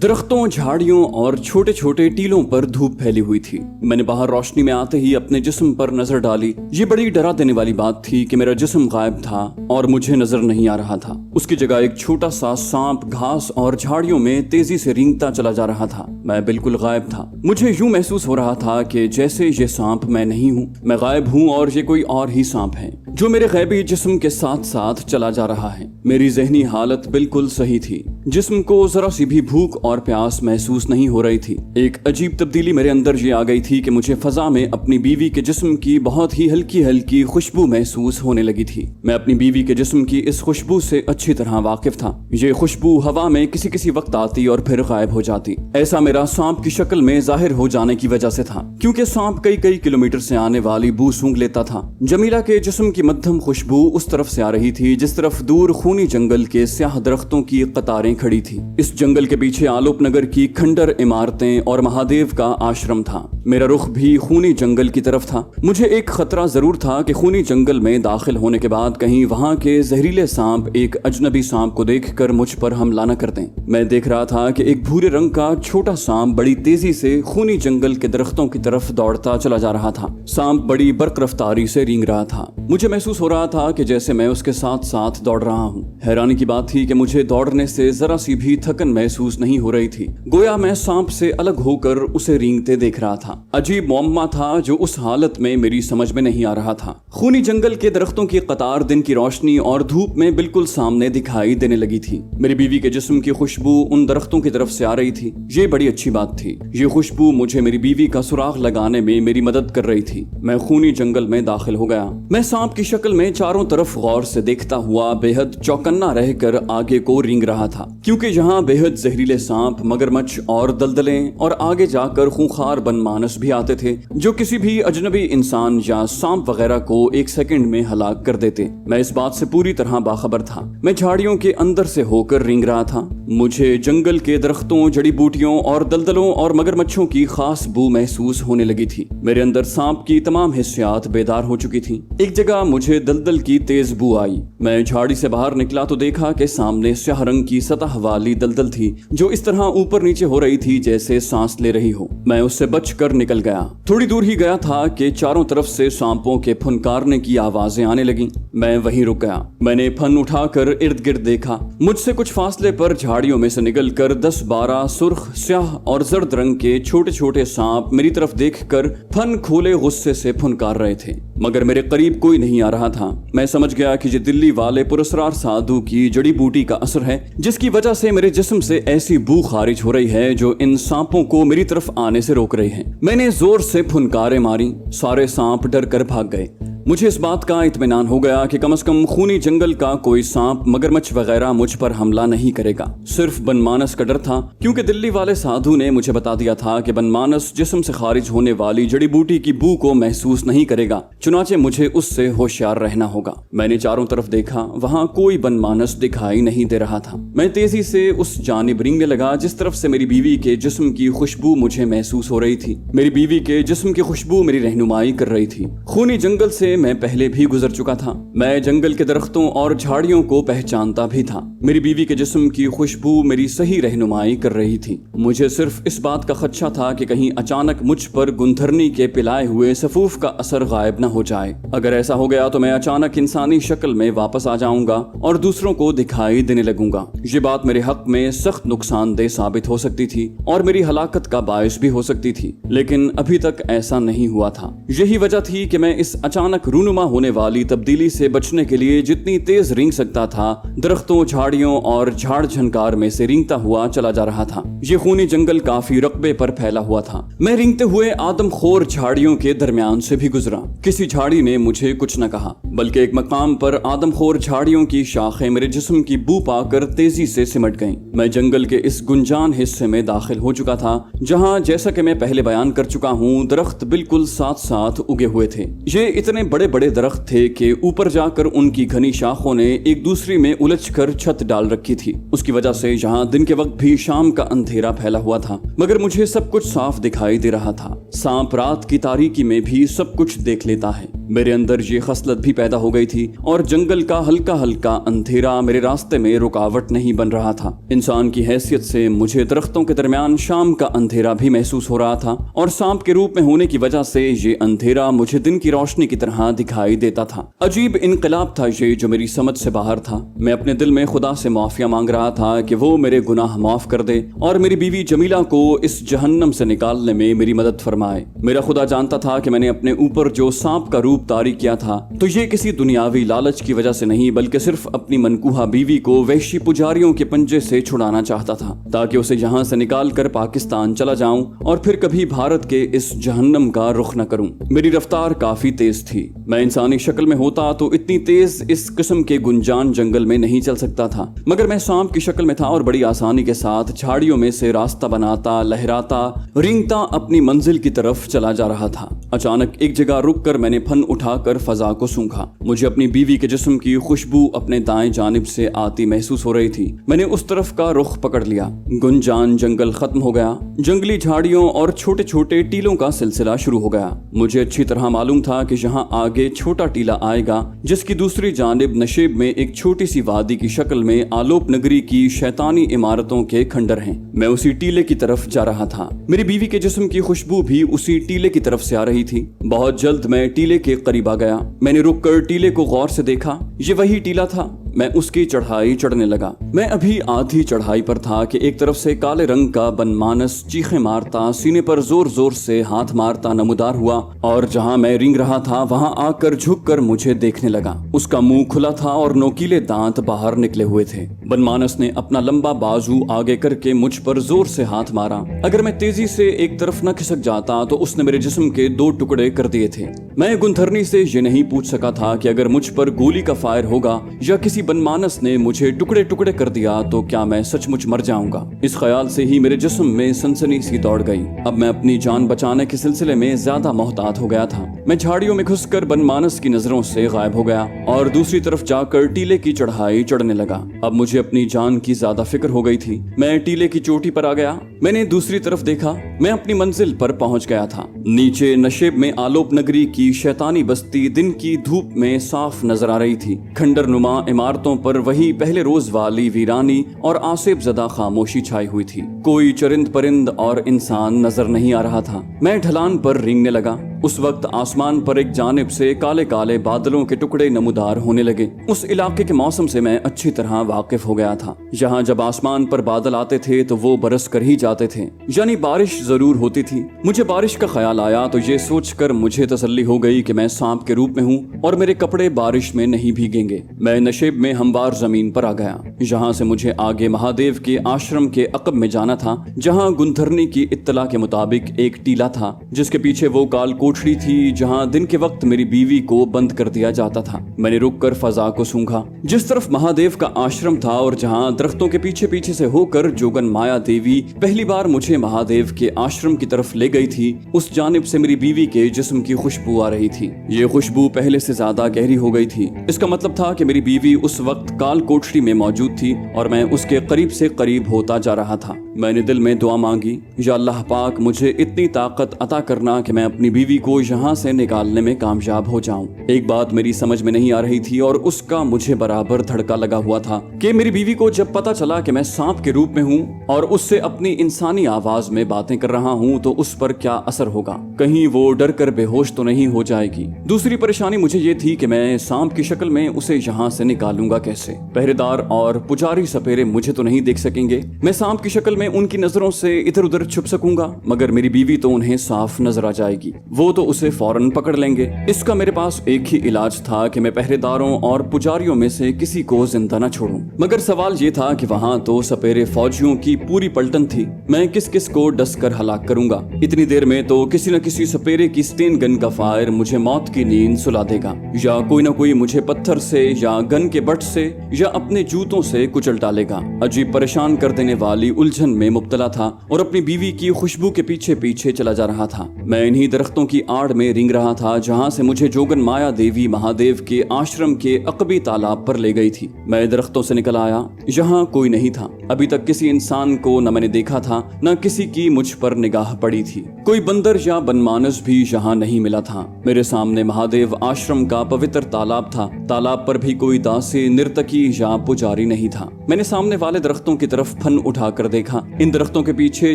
درختوں، جھاڑیوں اور چھوٹے چھوٹے ٹیلوں پر دھوپ پھیلی ہوئی تھی۔ میں نے باہر روشنی میں آتے ہی اپنے جسم پر نظر ڈالی۔ یہ بڑی ڈرا دینے والی بات تھی کہ میرا جسم غائب تھا اور مجھے نظر نہیں آ رہا تھا۔ اس کی جگہ ایک چھوٹا سا سانپ گھاس اور جھاڑیوں میں تیزی سے رینگتا چلا جا رہا تھا۔ میں بالکل غائب تھا۔ مجھے یوں محسوس ہو رہا تھا کہ جیسے یہ سانپ میں نہیں ہوں، میں غائب ہوں اور یہ کوئی اور ہی سانپ ہے جو میرے غیبی جسم کے ساتھ ساتھ چلا جا رہا ہے۔ میری ذہنی حالت بالکل صحیح تھی۔ جسم کو ذرا سی بھی بھوک اور پیاس محسوس نہیں ہو رہی تھی۔ ایک عجیب تبدیلی میرے اندر یہ آ گئی تھی کہ مجھے فضا میں اپنی بیوی کے جسم کی بہت ہی ہلکی ہلکی خوشبو محسوس ہونے لگی تھی۔ میں اپنی بیوی کے جسم کی اس خوشبو سے اچھی طرح واقف تھا۔ یہ خوشبو ہوا میں کسی وقت آتی اور پھر غائب ہو جاتی۔ ایسا میرا سانپ کی شکل میں ظاہر ہو جانے کی وجہ سے تھا، کیونکہ سانپ کئی کلومیٹر سے آنے والی بو سونگھ لیتا تھا۔ جمیلہ کے جسم کی مدھم خوشبو اس طرف سے آ رہی تھی جس طرف دور خونی جنگل کے سیاہ درختوں کی قطاریں کھڑی تھی۔ اس جنگل کے پیچھے آلوپ نگر کی کھنڈر عمارتیں اور مہادیو کا آشرم تھا۔ میرا رخ بھی خونی جنگل کی طرف تھا۔ مجھے ایک خطرہ ضرور تھا کہ خونی جنگل میں داخل ہونے کے بعد کہیں وہاں کے زہریلے سانپ ایک اجنبی سانپ کو دیکھ کر مجھ پر حملہ نہ کر دیں۔ میں دیکھ رہا تھا کہ ایک بھورے رنگ کا چھوٹا سانپ بڑی تیزی سے خونی جنگل کے درختوں کی طرف دوڑتا چلا جا رہا تھا۔ سانپ بڑی برق رفتاری سے رینگ رہا تھا۔ مجھے محسوس ہو رہا تھا کہ جیسے میں اس کے ساتھ ساتھ دوڑ رہا ہوں۔ حیرانی کی بات تھی کہ مجھے دوڑنے سے ذرا سی بھی تھکن محسوس نہیں ہو رہی تھی، گویا میں سانپ سے الگ ہو کر اسے رینگتے دیکھ رہا تھا۔ عجیب معمہ تھا جو اس حالت میں میری سمجھ میں نہیں آ رہا تھا۔ خونی جنگل کے درختوں کی قطار دن کی روشنی اور دھوپ میں بالکل سامنے دکھائی دینے لگی تھی۔ میری بیوی کے جسم کی خوشبو ان درختوں کی طرف سے آ رہی تھی۔ یہ بڑی اچھی بات تھی۔ یہ خوشبو مجھے میری بیوی کا سراغ لگانے میں میری مدد کر رہی تھی۔ میں خونی جنگل میں داخل ہو گیا۔ میں سانپ کی شکل میں چاروں طرف غور سے دیکھتا ہوا بے حد چوکنا رہ کر آگے کو رینگ رہا تھا، کیونکہ یہاں بے حد زہریلے سانپ، مگرمچھ اور دلدلیں اور آگے جا کر خونخوار بن مانس بھی آتے تھے جو کسی بھی اجنبی انسان یا سانپ وغیرہ کو ایک سیکنڈ میں ہلاک کر دیتے۔ میں اس بات سے پوری طرح باخبر تھا۔ میں جھاڑیوں کے اندر سے ہو کر رینگ رہا تھا۔ مجھے جنگل کے درختوں، جڑی بوٹیوں اور دلدلوں اور مگرمچھوں کی خاص بو محسوس ہونے لگی تھی۔ میرے اندر سانپ کی تمام حسیات بیدار ہو چکی تھیں۔ ایک جگہ مجھے دلدل کی تیز بو آئی۔ میں جھاڑی سے باہر نکلا تو دیکھا کہ سامنے سیاہ رنگ کی سطح والی دلدل تھی جو اس طرح اوپر نیچے ہو رہی تھی جیسے سانس لے رہی ہو۔ میں اس سے بچ کر نکل گیا۔ تھوڑی دور ہی گیا تھا کہ چاروں طرف سے سانپوں کے پھنکارنے کی آوازیں آنے لگیں۔ میں وہیں رک گیا۔ میں نے پھن اٹھا کر ارد گرد دیکھا۔ مجھ سے کچھ فاصلے پر جھاڑیوں میں سے نکل کر 10-12 سرخ، سیاہ اور زرد رنگ کے چھوٹے چھوٹے سانپ میری طرف دیکھ کر پھن کھولے غصے سے پھنکار رہے تھے، مگر میرے قریب کوئی نہیں آ رہا تھا۔ میں سمجھ گیا کہ یہ دلی والے پراسرار سادھو کی جڑی بوٹی کا اثر ہے جس کی وجہ سے میرے جسم سے ایسی بو خارج ہو رہی ہے جو ان سانپوں کو میری طرف آنے سے روک رہی ہے۔ میں نے زور سے پھنکاریں ماری۔ سارے سانپ ڈر کر بھاگ گئے۔ مجھے اس بات کا اطمینان ہو گیا کہ کم از کم خونی جنگل کا کوئی سانپ، مگرمچھ وغیرہ مجھ پر حملہ نہیں کرے گا۔ صرف بن مانس کا ڈر تھا، کیونکہ دلی والے سادھو نے مجھے بتا دیا تھا کہ بن مانس جسم سے خارج ہونے والی جڑی بوٹی کی بو کو محسوس نہیں کرے گا، چنانچہ مجھے اس سے ہوشیار رہنا ہوگا۔ میں نے چاروں طرف دیکھا، وہاں کوئی بن مانس دکھائی نہیں دے رہا تھا۔ میں تیزی سے اس جانب رینگنے لگا جس طرف سے میری بیوی کے جسم کی خوشبو مجھے محسوس ہو رہی تھی۔ میری بیوی کے جسم کی خوشبو میری رہنمائی کر رہی تھی۔ خونی جنگل سے میں پہلے بھی گزر چکا تھا۔ میں جنگل کے درختوں اور جھاڑیوں کو پہچانتا بھی تھا۔ میری بیوی کے جسم کی خوشبو میری صحیح رہنمائی کر رہی تھی۔ مجھے صرف اس بات کا خدشہ تھا کہ کہیں اچانک مجھ پر گندھرنی کے پلائے ہوئے سفوف کا اثر غائب نہ ہو جائے۔ اگر ایسا ہو گیا تو میں اچانک انسانی شکل میں واپس آ جاؤں گا اور دوسروں کو دکھائی دینے لگوں گا۔ یہ بات میرے حق میں سخت نقصان دہ ثابت ہو سکتی تھی اور میری ہلاکت کا باعث بھی ہو سکتی تھی، لیکن ابھی تک ایسا نہیں ہوا تھا۔ یہی وجہ تھی کہ میں اس اچانک رونما ہونے والی تبدیلی سے بچنے کے لیے جتنی تیز رینگ سکتا تھا درختوں، جھاڑیوں اور جھاڑ جھنکار میں سے رینگتا ہوا چلا جا رہا تھا۔ یہ خونی جنگل کافی رقبے پر پھیلا ہوا تھا۔ میں رینگتے ہوئے آدم خور جھاڑیوں کے درمیان سے بھی گزرا۔ کسی جھاڑی نے مجھے کچھ نہ کہا، بلکہ ایک مقام پر آدم خور جھاڑیوں کی شاخیں میرے جسم کی بو پا کر تیزی سے سمٹ گئیں۔ میں جنگل کے اس گنجان حصے میں داخل ہو چکا تھا جہاں، جیسا کہ میں پہلے بیان کر چکا ہوں، درخت بالکل ساتھ ساتھ اگے ہوئے تھے۔ یہ اتنے बड़े बड़े दरख्त थे कि ऊपर जाकर उनकी घनी शाखों ने एक दूसरे में उलझकर छत डाल रखी थी। उसकी वजह से यहाँ दिन के वक्त भी शाम का अंधेरा फैला हुआ था, मगर मुझे सब कुछ साफ दिखाई दे रहा था। सांप रात की तारीकी में भी सब कुछ देख लेता है। मेरे अंदर ये खसलत भी पैदा हो गई थी और जंगल का हल्का हल्का अंधेरा मेरे रास्ते में रुकावट नहीं बन रहा था। इंसान की हैसियत से मुझे दरख्तों के दरमियान शाम का अंधेरा भी महसूस हो रहा था और सांप के रूप में होने की वजह से ये अंधेरा मुझे दिन की रोशनी की तरह दिखाई देता था। अजीब इनकलाब था ये जो मेरी समझ से बाहर था। मैं अपने दिल में खुदा से माफिया मांग रहा था कि वो मेरे गुनाह माफ कर दे और मेरी बीवी जमीला को इस जहन्नम से निकालने में मेरी मदद फरमाए। मेरा खुदा जानता था कि मैंने अपने ऊपर जो सांप का रूप तारी किया था तो ये किसी दुनियावी लालच की वजह से नहीं, बल्कि सिर्फ अपनी मनकूहा बीवी को वहशी पुजारियों के पंजे से छुड़ाना चाहता था ताकि उसे यहाँ से निकाल कर पाकिस्तान चला जाऊं और फिर कभी भारत के इस जहन्नम का रुख न करूं। मेरी रफ्तार काफी तेज थी। मैं इंसानी शक्ल में होता तो इतनी तेज इस किस्म के गुंजान जंगल में नहीं चल सकता था, मगर मैं सांप की शक्ल में था और बड़ी आसानी के साथ झाड़ियों में से रास्ता बनाता, लहराता, रेंगता अपनी मंजिल की तरफ चला जा रहा था। अचानक एक जगह रुककर मैंने फन उठाकर फजा को सूंघा। मुझे अपनी बीवी के जिस्म की खुशबू अपने दाएं जानिब से आती महसूस हो रही थी। मैंने उस तरफ का रुख पकड़ लिया। गुंजान जंगल खत्म हो गया। जंगली झाड़ियों और छोटे छोटे टीलों का सिलसिला शुरू हो गया। मुझे अच्छी तरह मालूम था कि यहाँ आगे छोटा टीला आएगा जिसकी दूसरी जानिब नशेब में एक छोटी सी वादी की शक्ल में आलोप नगरी की शैतानी इमारतों के खंडर हैं। मैं उसी टीले की तरफ जा रहा था। मेरी बीवी के जिस्म की खुशबू भी उसी टीले की तरफ से आ रही थी। बहुत जल्द मैं टीले के करीब आ गया। मैंने रुककर टीले को गौर से देखा। ये वही टीला था। मैं उसकी चढ़ाई चढ़ने लगा। मैं अभी आधी चढ़ाई पर था कि एक तरफ से काले रंग का बनमानस चीखें मारता, सीने पर जोर जोर से हाथ मारता नमूदार हुआ और जहां मैं रेंग रहा था वहां आकर झुककर मुझे देखने लगा। उसका मुंह खुला था और नोकीले दांत बाहर निकले हुए थे। बनमानस ने अपना लंबा बाजू आगे करके मुझ पर जोर से हाथ मारा। अगर मैं तेजी से एक तरफ न खिसक जाता तो उसने मेरे जिस्म के 2 टुकड़े कर दिए थे। मैं गुंथरनी से ये नहीं पूछ सका था कि अगर मुझ पर गोली का फायर होगा या किसी बनमानस ने मुझे टुकड़े टुकड़े कर दिया तो क्या मैं सचमुच मर जाऊंगा। इस ख्याल से ही मेरे जिस्म में सनसनी सी दौड़ गई। अब मैं अपनी जान बचाने के सिलसिले में ज्यादा मोहतात हो गया था। मैं झाड़ियों में घुसकर बनमानस की नजरों से गायब हो गया और दूसरी तरफ जाकर टीले की चढ़ाई चढ़ने लगा। अब मुझे अपनी जान की ज्यादा फिक्र हो गई थी। मैं टीले की चोटी पर आ गया। मैंने दूसरी तरफ देखा। मैं अपनी मंजिल पर पहुंच गया था। नीचे नशेब में आलोप नगरी की शैतानी बस्ती दिन की धूप में साफ नजर आ रही थी। खंडर नुमा इमारतों पर वही पहले रोज वाली वीरानी और आसेब ज़दा खामोशी छाई हुई थी। कोई चरिंद परिंद और इंसान नजर नहीं आ रहा था। मैं ढलान पर रेंगने लगा। उस वक्त आसमान पर एक जानिब से काले काले बादलों के टुकड़े नमूदार होने लगे। उस इलाके के मौसम से मैं अच्छी तरह वाकिफ हो गया था। यहाँ जब आसमान पर बादल आते थे तो वो बरस कर ही जाते थे, यानी बारिश जरूर होती थी। मुझे बारिश का ख्याल आया तो ये सोचकर मुझे तसल्ली हो गई कि मैं सांप के रूप में हूँ और मेरे कपड़े बारिश में नहीं भीगेंगे। मैं नशेब में हमवार जमीन पर आ गया। यहाँ से मुझे आगे महादेव के आश्रम के अकब में जाना था, जहाँ गुंथरनी की इत्तला के मुताबिक एक टीला था जिसके पीछे वो काल कोठरी थी जहाँ दिन के वक्त मेरी बीवी को बंद कर दिया जाता था। मैंने रुककर फजा को सूंघा। जिस तरफ महादेव का आश्रम था और जहाँ दरख्तों के पीछे पीछे से होकर जोगन माया देवी पहली बार मुझे महादेव के आश्रम की तरफ ले गई थी, उस जानिब से मेरी बीवी के जिस्म की खुशबू आ रही थी। ये खुशबू पहले से ज्यादा गहरी हो गई थी। इसका मतलब था कि मेरी बीवी उस वक्त काल कोठरी में मौजूद थी और मैं उसके करीब से करीब होता जा रहा था। मैंने दिल में दुआ मांगी, या अल्लाह पाक मुझे इतनी ताकत अता करना कि मैं अपनी बीवी को यहाँ से निकालने में कामयाब हो जाऊं। एक बात मेरी समझ में नहीं आ रही थी और उसका मुझे बराबर धड़का लगा हुआ था कि मेरी बीवी को जब पता चला कि मैं सांप के रूप में हूँ और उससे अपनी इंसानी आवाज में बातें कर रहा हूँ तो उस पर क्या असर होगा। कहीं वो डर कर बेहोश तो नहीं हो जाएगी। दूसरी परेशानी मुझे ये थी कि मैं सांप की शक्ल में उसे यहाँ से निकालूंगा कैसे। पहरेदार और पुजारी सपेरे मुझे तो नहीं देख सकेंगे। मैं सांप की शक्ल में उनकी नजरों से इधर उधर छुप सकूंगा, मगर मेरी बीवी तो उन्हें साफ नजर आ जाएगी। वो तो उसे फौरन पकड़ लेंगे। इसका मेरे पास एक ही इलाज था कि मैं पहरेदारों और पुजारियों में से किसी को जिंदा न छोड़ूं। मगर सवाल ये था कि वहाँ तो सपेरे फौजियों की पूरी पलटन थी, मैं किस किस को डस कर हलाक करूंगा। इतनी देर में तो किसी न किसी सपेरे की स्टेन गन का फायर मुझे मौत की नींद सुला देगा, या कोई न कोई मुझे पत्थर से या गन के बट से या अपने जूतों से कुचल डालेगा। अजीब परेशान कर देने वाली उलझन में मुब्तला था और अपनी बीवी की खुशबू के पीछे पीछे चला जा रहा था। मैं इन्हीं दरख्तों की आड़ में रिंग रहा था जहाँ से मुझे जोगन माया देवी महादेव के आश्रम के अकबी तालाब पर ले गई थी। मैं दरख्तों से निकल आया, यहाँ कोई नहीं था। अभी तक किसी इंसान को न मैंने देखा था, न किसी की मुझ पर निगाह पड़ी थी। कोई बंदर या बनमानस भी यहाँ नहीं मिला था। मेरे सामने महादेव आश्रम का पवित्र तालाब था। तालाब पर भी कोई दासी, नर्तकी या पुजारी नहीं था। मैंने सामने वाले दरख्तों की तरफ फन उठाकर देखा। इन दरख्तों के पीछे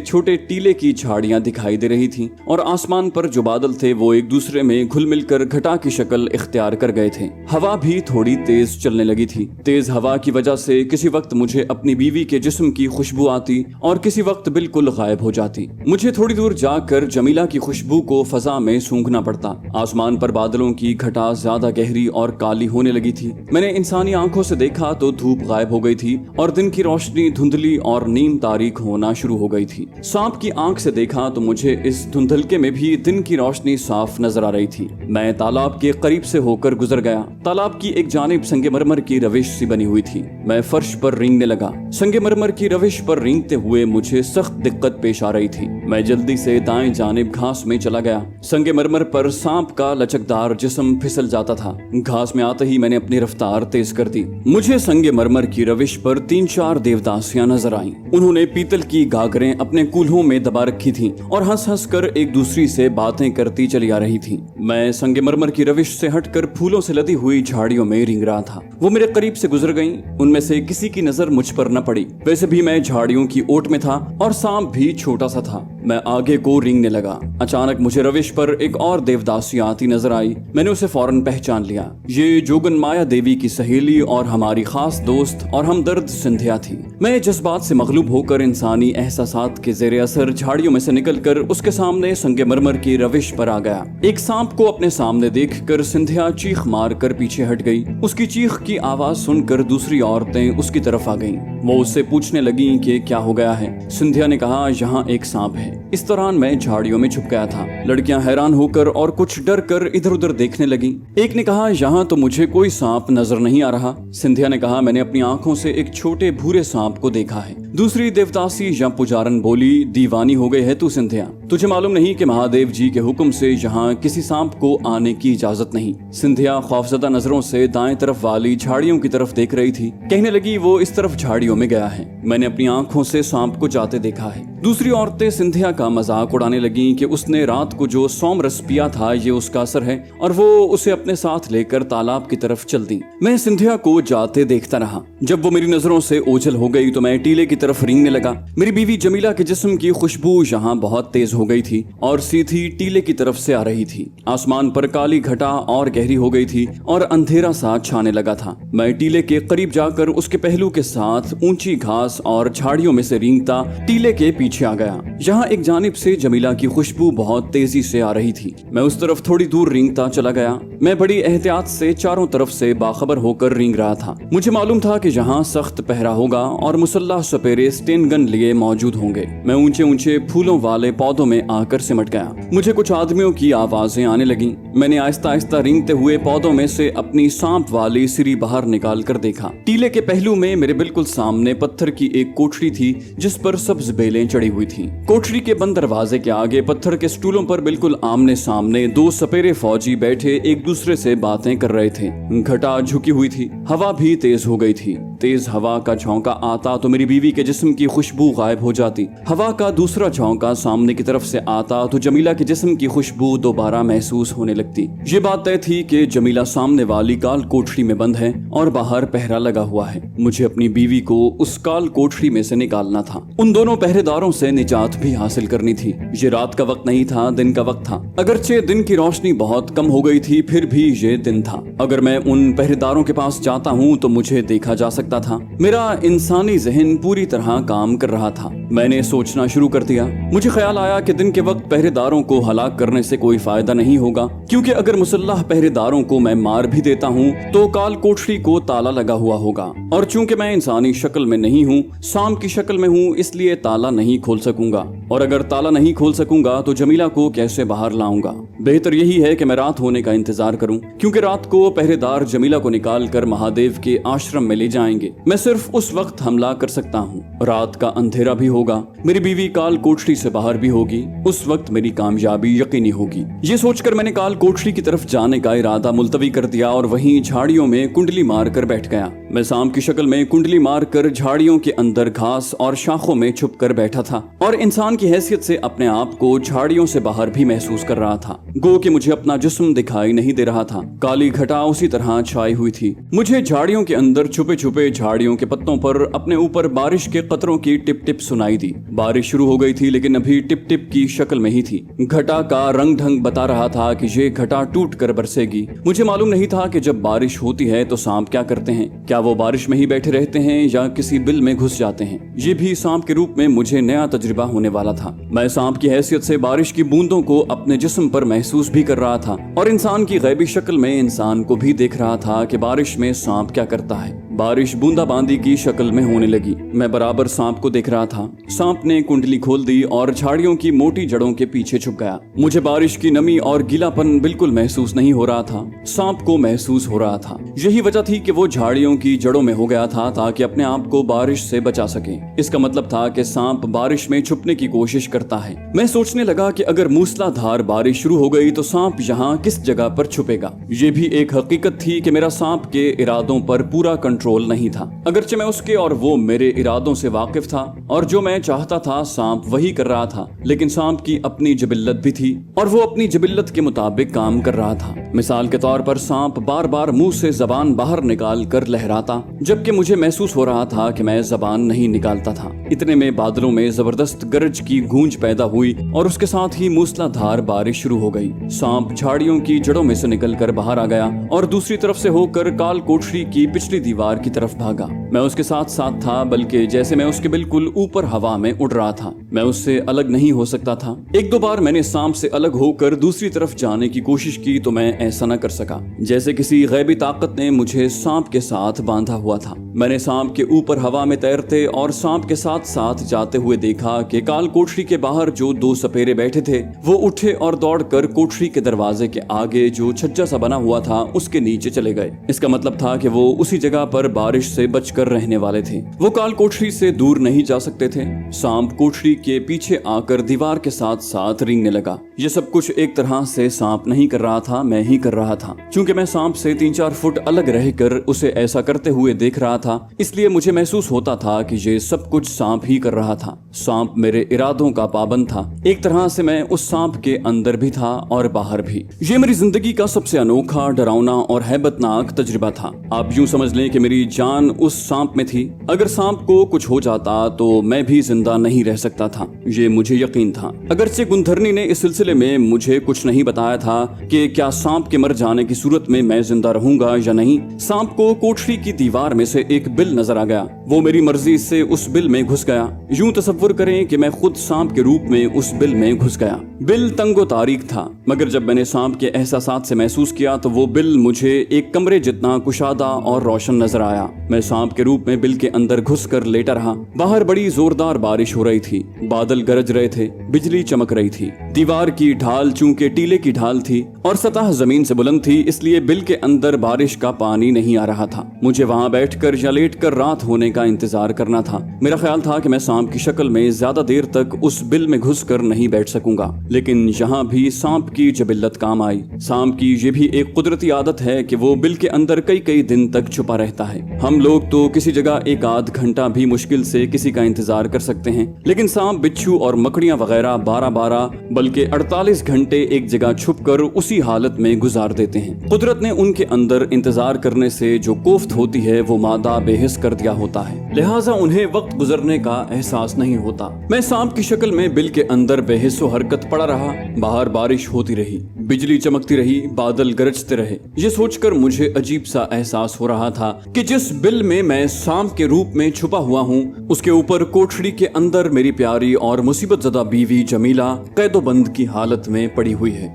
छोटे टीले की झाड़ियां दिखाई दे रही थी और आसमान पर जो बादल थे वो एक दूसरे में घुल मिलकर घटा की शक्ल इख्तियार कर गए थे। हवा भी थोड़ी तेज चलने लगी थी। तेज हवा की वजह से किसी वक्त मुझे अपनी बीवी के जिस्म की खुशबू आती और किसी वक्त बिल्कुल गायब हो जाती। मुझे थोड़ी दूर जाकर जमीला की खुशबू को फजा में सूंघना पड़ता। आसमान पर बादलों की घटा ज्यादा गहरी और काली होने लगी थी। मैंने इंसानी आंखों से देखा तो धूप गायब हो गई थी और दिन की रोशनी धुंधली और नीम तारीख होना शुरू हो गई थी। सांप की आंख से देखा तो मुझे इस धुंधलके में भी दिन की रोशनी साफ नजर आ रही थी। मैं तालाब के करीब से होकर गुजर गया। तालाब की एक जानिब संगमरमर की रविश सी बनी हुई थी। मैं फर्श पर रेंगने लगा। संगमरमर की रविश पर रेंगते हुए मुझे सख्त दिक्कत पेश आ रही थी। मैं जल्दी से दाएं जानिब घास में चला गया। संगमरमर पर सांप का लचकदार जिस्म फिसल जाता था। घास में आते ही मैंने अपनी रफ्तार तेज कर दी। मुझे संगमरमर की रविश पर 3-4 देवदासियां नजर आईं। उन्होंने पीतल की गागरें अपने कूल्हों में दबा रखी थीं और हंस हंस कर एक दूसरी से बातें करती चली आ रही थीं। मैं संगमरमर की रविश से हटकर फूलों से लदी हुई झाड़ियों में रिंग रहा था। वो मेरे करीब से गुजर गईं। उनमें से किसी की नजर मुझ पर न पड़ी। वैसे भी मैं झाड़ियों की ओट में था और सांप भी छोटा सा था। मैं आगे को रेंगने लगा। अचानक मुझे रविश पर एक और देवदासी आती नजर आई। मैंने उसे फौरन पहचान लिया। ये जोगन माया देवी की सहेली और हमारी खास दोस्त और हमदर्द सिंधिया थी। मैं जज्बात से मगलूब होकर इंसानी एहसासात के जेरे असर झाड़ियों में से निकलकर उसके सामने संगमरमर की रविश पर आ गया। एक सांप को अपने सामने देखकर सिंधिया चीख मार कर पीछे हट गई। उसकी चीख की आवाज सुनकर दूसरी औरतें उसकी तरफ आ गईं। वो उससे पूछने लगी कि क्या हो गया है। सिंधिया ने कहा, यहाँ एक सांप है। इस दौरान मैं झाड़ियों में छुप गया था। लड़कियां हैरान होकर और कुछ डर कर इधर उधर देखने लगी। एक ने कहा, यहाँ तो मुझे कोई सांप नजर नहीं आ रहा। सिंधिया ने कहा, मैंने अपनी आंखों से एक छोटे भूरे सांप को देखा है। दूसरी देवदासी या पुजारन बोली, दीवानी हो गई है तू सिंधिया। तुझे मालूम नहीं कि महादेव जी के हुक्म से यहाँ किसी सांप को आने की इजाजत नहीं। सिंधिया खौफजदा नजरों से दाएं तरफ वाली झाड़ियों की तरफ देख रही थी। कहने लगी, वो इस तरफ झाड़ियों में गया है। मैंने अपनी आंखों से सांप को जाते देखा है। दूसरी औरतें सिंधिया का मजाक उड़ाने लगी कि उसने रात को जो सोम रस पिया था ये उसका असर है और वो उसे अपने साथ लेकर तालाब की तरफ चल दी। मैं सिंधिया को जाते देखता रहा। जब वो मेरी नजरों से ओझल हो गई तो मैं टीले की तरफ रेंगने लगा। मेरी बीवी जमीला के जिस्म की खुशबू यहाँ बहुत तेज हो गई थी और सीधी टीले की तरफ से आ रही थी। आसमान पर काली घटा और गहरी हो गई थी और अंधेरा सा छाने लगा था। मैं टीले के करीब जाकर उसके पहलू के साथ ऊंची घास और झाड़ियों में से रेंगता टीले के पीछे आ गया। यहाँ एक जानिब से जमीला की खुशबू बहुत तेजी से आ रही थी। मैं उस तरफ थोड़ी दूर रेंगता चला गया। मैं बड़ी एहतियात से चारों तरफ से बाखबर होकर रेंग रहा था। मुझे मालूम था कि यहाँ सख्त पहरा होगा और मुसल्लाह सपेरे स्टेन गन लिए मौजूद होंगे। मैं ऊंचे ऊंचे फूलों वाले पौधों में आकर सिमट गया। मुझे कुछ आदमियों की आवाजें आने लगी। मैंने आहिस्ता आहिस्ता रेंगते हुए पौधों में से अपनी सांप वाली सिरी बाहर निकाल कर देखा। टीले के पहलू में मेरे बिल्कुल सामने पत्थर की एक कोठरी थी जिस पर सब्ज बेलें चढ़ी हुई थी। कोठरी के बंद दरवाजे के आगे पत्थर के स्टूलों पर बिल्कुल आमने सामने 2 सपेरे फौजी बैठे एक दूसरे से बातें कर रहे थे। घटा झुकी हुई थी। हवा भी तेज हो गई थी। तेज हवा का झोंका आता तो मेरी बीवी के जिस्म की खुशबू गायब हो जाती। हवा का दूसरा झोंका सामने की तरफ से आता तो जमीला के जिस्म की खुशबू दोबारा महसूस होने लगती। ये बात तय थी कि जमीला सामने वाली काल कोठरी में बंद है और बाहर पहरा लगा हुआ है। मुझे अपनी बीवी को उस काल कोठरी में से निकालना था। उन दोनों पहरेदारों से निजात भी हासिल करनी थी। ये रात का वक्त नहीं था, दिन का वक्त था। अगरचे दिन की रोशनी बहुत कम हो गई थी, फिर भी ये दिन था। अगर मैं उन पहरेदारों के पास जाता हूँ तो मुझे देखा जा सकता था। मेरा इंसानी जहन पूरी तरह काम कर रहा था। میں نے सोचना शुरू कर दिया। मुझे ख्याल आया कि दिन के वक्त पहरेदारों को हलाक करने से कोई फायदा नहीं होगा, क्योंकि अगर मुसल्लह पहरेदारों को मैं मार भी देता हूँ तो काल कोठरी को ताला लगा हुआ होगा, और चूंकि मैं इंसानी शक्ल में नहीं हूँ, सांप की शक्ल में हूँ, इसलिए ताला नहीं खोल सकूंगा, और अगर ताला नहीं खोल सकूंगा तो जमीला को कैसे बाहर लाऊंगा। बेहतर यही है कि मैं रात होने का इंतजार करूं, क्योंकि रात को पहरेदार जमीला को निकाल कर महादेव के आश्रम में ले जाएंगे। मैं सिर्फ उस वक्त हमला कर सकता हूँ। रात का अंधेरा भी होगा, मेरी बीवी काल कोठरी से बाहर भी होगी, उस वक्त मेरी कामयाबी यकीनी होगी। ये सोचकर मैंने काल कोठरी की तरफ जाने का इरादा मुलतवी कर दिया और वहीं झाड़ियों में कुंडली मार कर बैठ गया। मैं सांप की शक्ल में कुंडली मार कर झाड़ियों के अंदर घास और शाखों में छुप कर बैठा था और इंसान की हैसियत से अपने आप को झाड़ियों से बाहर भी महसूस कर रहा था। गो कि मुझे अपना जिस्म दिखाई नहीं दे रहा था। काली घटा उसी तरह छाई हुई थी। मुझे झाड़ियों के अंदर छुपे छुपे झाड़ियों के पत्तों पर अपने ऊपर बारिश के कतरों की टिप टिप सुनाई दी। बारिश शुरू हो गई थी, लेकिन अभी टिप टिप की शक्ल में ही थी। घटा का रंग ढंग बता रहा था कि ये घटा टूट कर बरसेगी। मुझे मालूम नहीं था कि जब बारिश होती है तो सांप क्या करते हैं। क्या वो बारिश में ही बैठे रहते हैं या किसी बिल में घुस जाते हैं। ये भी सांप के रूप में मुझे नया तजुर्बा होने वाला था। मैं सांप की हैसियत से बारिश की बूंदों को अपने जिस्म पर महसूस भी कर रहा था और इंसान की गैबी शक्ल में इंसान को भी देख रहा था कि बारिश में सांप क्या करता है। बारिश बूंदाबांदी की शक्ल में होने लगी। मैं बराबर सांप को देख रहा था। सांप ने कुंडली खोल दी और झाड़ियों की मोटी जड़ों के पीछे छुप गया। मुझे बारिश की नमी और गीलापन बिल्कुल महसूस नहीं हो रहा था, सांप को महसूस हो रहा था। यही वजह थी कि वो झाड़ियों की जड़ों में हो गया था ताकि अपने आप को बारिश से बचा सके। इसका मतलब था कि सांप बारिश में छुपने की कोशिश करता है। मैं सोचने लगा कि अगर मूसलाधार बारिश शुरू हो गई तो सांप यहाँ किस जगह पर छुपेगा। ये भी एक हकीकत थी कि मेरा सांप के इरादों पर पूरा कंट्रोल नहीं था। अगरचे मैं उसके और वो मेरे इरादों से वाकिफ था और जो मैं चाहता था सांप वही कर रहा था, लेकिन सांप की अपनी जबिल्लत भी थी और वो अपनी जबिल्लत के मुताबिक काम कर रहा था। मिसाल के तौर पर सांप बार बार मुंह से जबान बाहर निकाल कर लहराता, जबकि मुझे महसूस हो रहा था कि मैं जबान नहीं निकालता था। इतने में बादलों में जबरदस्त गरज की गूंज पैदा हुई और उसके साथ ही मूसलाधार बारिश शुरू हो गई। सांप झाड़ियों की जड़ों में से निकलकर बाहर आ गया और दूसरी तरफ से होकर काल कोठरी की पिछली दीवार की तरफ भागा। मैं उसके साथ साथ था, बल्कि जैसे मैं उसके बिल्कुल ऊपर हवा में उड़ रहा था। मैं उससे अलग नहीं हो सकता था। एक दो बार मैंने सांप से अलग होकर दूसरी तरफ जाने की कोशिश की तो मैं ऐसा न कर सका, जैसे किसी गैबी ताकत ने मुझे सांप के साथ बांधा हुआ था। मैंने सांप के ऊपर हवा में तैरते और सांप के साथ साथ जाते हुए देखा कि काल कोठरी के बाहर जो दो सपेरे बैठे थे वो उठे और दौड़कर कोठरी के दरवाजे के आगे जो छज्जा सा बना हुआ था उसके नीचे चले गए। इसका मतलब था कि वो उसी जगह पर बारिश से बचकर रहने वाले थे। वो काल कोठरी से दूर नहीं जा सकते थे। सांप कोठरी के पीछे आकर दीवार के साथ साथ रेंगने लगा। ये सब कुछ एक तरह से सांप नहीं कर रहा था, मैं ही कर रहा था। चूंकि मैं सांप से 3-4 फुट अलग रहकर उसे ऐसा करते हुए देख रहा था, इसलिए मुझे महसूस होता था कि ये सब कुछ सांप ही कर रहा था। सांप मेरे इरादों का पाबंद था। एक तरह से मैं उस सांप के अंदर भी था और बाहर भी। ये मेरी जिंदगी का सबसे अनोखा, डरावना और हैबतनाक तजुर्बा था। आप यूं समझ लें कि मेरी जान उस सांप में थी। अगर सांप को कुछ हो जाता तो मैं भी जिंदा नहीं रह सकता था, ये मुझे यकीन था। अगरचे गुंधरनी ने इस सिलसिले में मुझे कुछ नहीं बताया था कि क्या सांप के मर जाने की सूरत में मैं जिंदा रहूंगा या नहीं। सांप को कोठरी की दीवार में से एक बिल नजर आ गया। वो मेरी मर्जी से उस बिल में घुस गया। यूं तसव्वुर करें कि मैं खुद सांप के रूप में उस बिल में घुस गया। बिल तंगो तारीख था, मगर जब मैंने सांप के एहसासात से महसूस किया तो वो बिल मुझे एक कमरे जितना कुशादा और रोशन नजर आया। मैं सांप के रूप में बिल के अंदर घुस कर लेटा रहा। बाहर बड़ी जोरदार बारिश हो रही थी। बादल गरज रहे थे, बिजली चमक रही थी। दीवार की ढाल चूंकि टीले की ढाल थी और सतह जमीन से बुलंद थी, इसलिए बिल के अंदर बारिश का पानी नहीं आ रहा था। मुझे वहां बैठकर या लेटकर रात होने का इंतजार करना था। मेरा ख्याल था कि मैं सांप की शक्ल में ज्यादा देर तक उस बिल में घुसकर नहीं बैठ सकूंगा, लेकिन यहाँ भी सांप की जबिल्लत काम आई। सांप की ये भी एक कुदरती आदत है कि वो बिल के अंदर कई कई दिन तक छुपा रहता है। हम लोग तो किसी जगह 1-8 घंटा भी मुश्किल से किसी का इंतजार कर सकते हैं, लेकिन सांप, बिच्छू और मकड़ियां वगैरह 12-12 बल्कि 48 घंटे एक जगह छुपकर उसी हालत में गुजार देते हैं। कुदरत ने उनके अंदर इंतजार करने से जो कोफ्त होती है वो मादा बेहिस कर दिया होता है, लिहाजा उन्हें वक्त गुजरने का एहसास नहीं होता। मैं सांप की शक्ल में बिल के अंदर बेहिस्सो हरकत पड़ा रहा। बाहर बारिश होती रही, बिजली चमकती रही, बादल गरजते रहे। ये सोचकर मुझे अजीब सा एहसास हो रहा था कि जिस बिल में मैं सांप के रूप में छुपा हुआ हूँ उसके ऊपर कोठरी के अंदर मेरी प्यारी और मुसीबत ज़दा बीवी जमीला कैदोबंद की हालत में पड़ी हुई है।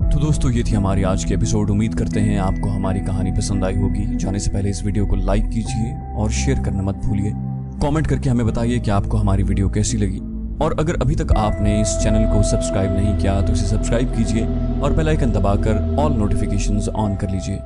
तो दोस्तों ये थी हमारी आज की एपिसोड। उम्मीद करते हैं आपको हमारी कहानी पसंद आई होगी। जाने से पहले इस वीडियो को लाइक कीजिए और शेयर करना मत भूलिए। कमेंट करके हमें बताइए कि आपको हमारी वीडियो कैसी लगी, और अगर अभी तक आपने इस चैनल को सब्सक्राइब नहीं किया तो इसे सब्सक्राइब कीजिए और बेल आइकन दबाकर ऑल नोटिफिकेशंस ऑन कर लीजिए।